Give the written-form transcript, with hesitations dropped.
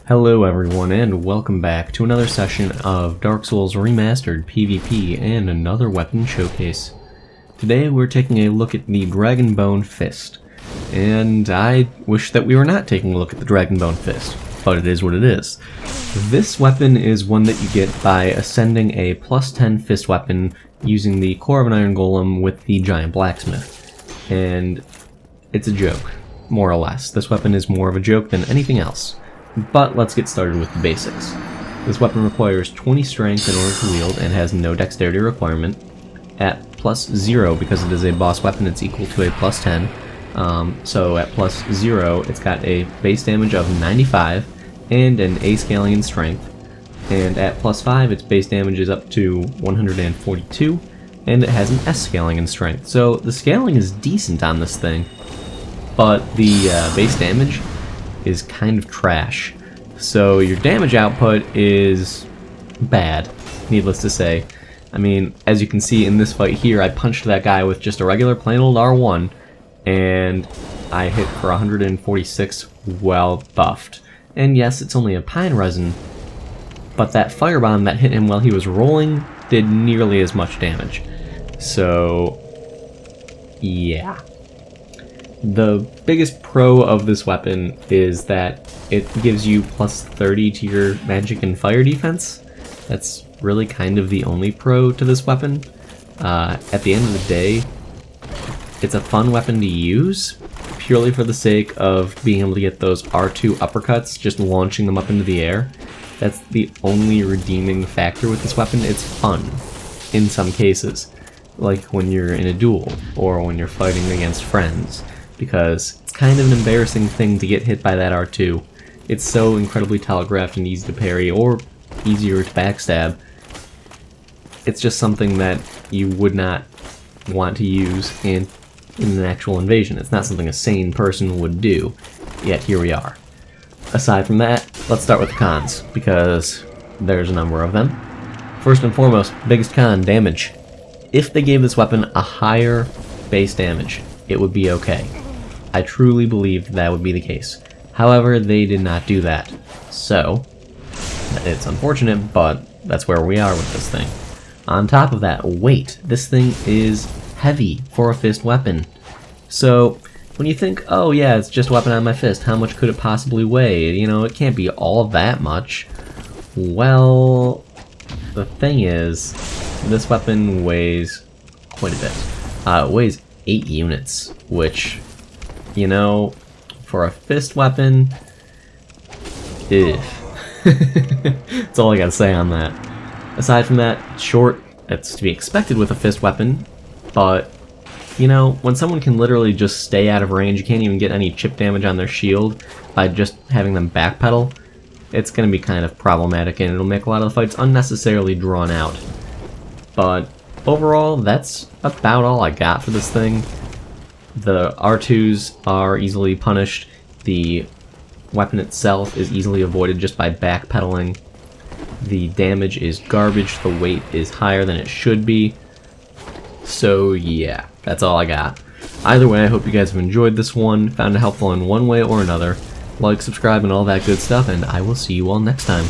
Hello everyone, and welcome back to another session of Dark Souls Remastered PvP and another weapon showcase. Today we're taking a look at the Dragonbone Fist, and I wish that we were not taking a look at the Dragonbone Fist, but it is what it is. This weapon is one that you get by ascending a plus 10 fist weapon using the Core of an Iron Golem with the Giant Blacksmith, and it's a joke, more or less. This weapon is more of a joke than anything else. But let's get started with the basics. This weapon requires 20 strength in order to wield and has no dexterity requirement. At plus 0, because it is a boss weapon, it's equal to a plus 10. So at plus 0, it's got a base damage of 95 and an A scaling in strength. And at plus 5, its base damage is up to 142, and it has an S scaling in strength. So the scaling is decent on this thing, but the base damage is kind of trash. So your damage output is bad, needless to say. I mean, as you can see in this fight here, I punched that guy with just a regular plain old R1, and I hit for 146 well buffed. And yes, it's only a pine resin, but that firebomb that hit him while he was rolling did nearly as much damage. So, yeah. The biggest pro of this weapon is that it gives you plus 30 to your magic and fire defense. That's really kind of the only pro to this weapon. At the end of the day, it's a fun weapon to use, purely for the sake of being able to get those R2 uppercuts, just launching them up into the air. That's the only redeeming factor with this weapon. It's fun, in some cases, like when you're in a duel, or when you're fighting against friends. Because it's kind of an embarrassing thing to get hit by that R2. It's so incredibly telegraphed and easy to parry, or easier to backstab. It's just something that you would not want to use in an actual invasion. It's not something a sane person would do, yet here we are. Aside from that, let's start with the cons, because there's a number of them. First and foremost, biggest con, damage. If they gave this weapon a higher base damage, it would be okay. I truly believe that would be the case. However, they did not do that. So, it's unfortunate, but that's where we are with this thing. On top of that, weight. This thing is heavy for a fist weapon. So, when you think, oh yeah, it's just a weapon on my fist, how much could it possibly weigh? You know, it can't be all that much. Well, the thing is, this weapon weighs quite a bit. It weighs 8 units, which, you know, for a fist weapon, that's all I gotta say on that. Aside from that, short, it's to be expected with a fist weapon, but, you know, when someone can literally just stay out of range, you can't even get any chip damage on their shield by just having them backpedal, it's gonna be kind of problematic, and it'll make a lot of the fights unnecessarily drawn out. But overall, that's about all I got for this thing. The R2s are easily punished, the weapon itself is easily avoided just by backpedaling, the damage is garbage, the weight is higher than it should be. So yeah, that's all I got. Either way, I hope you guys have enjoyed this one, found it helpful in one way or another. Like, subscribe, and all that good stuff, and I will see you all next time.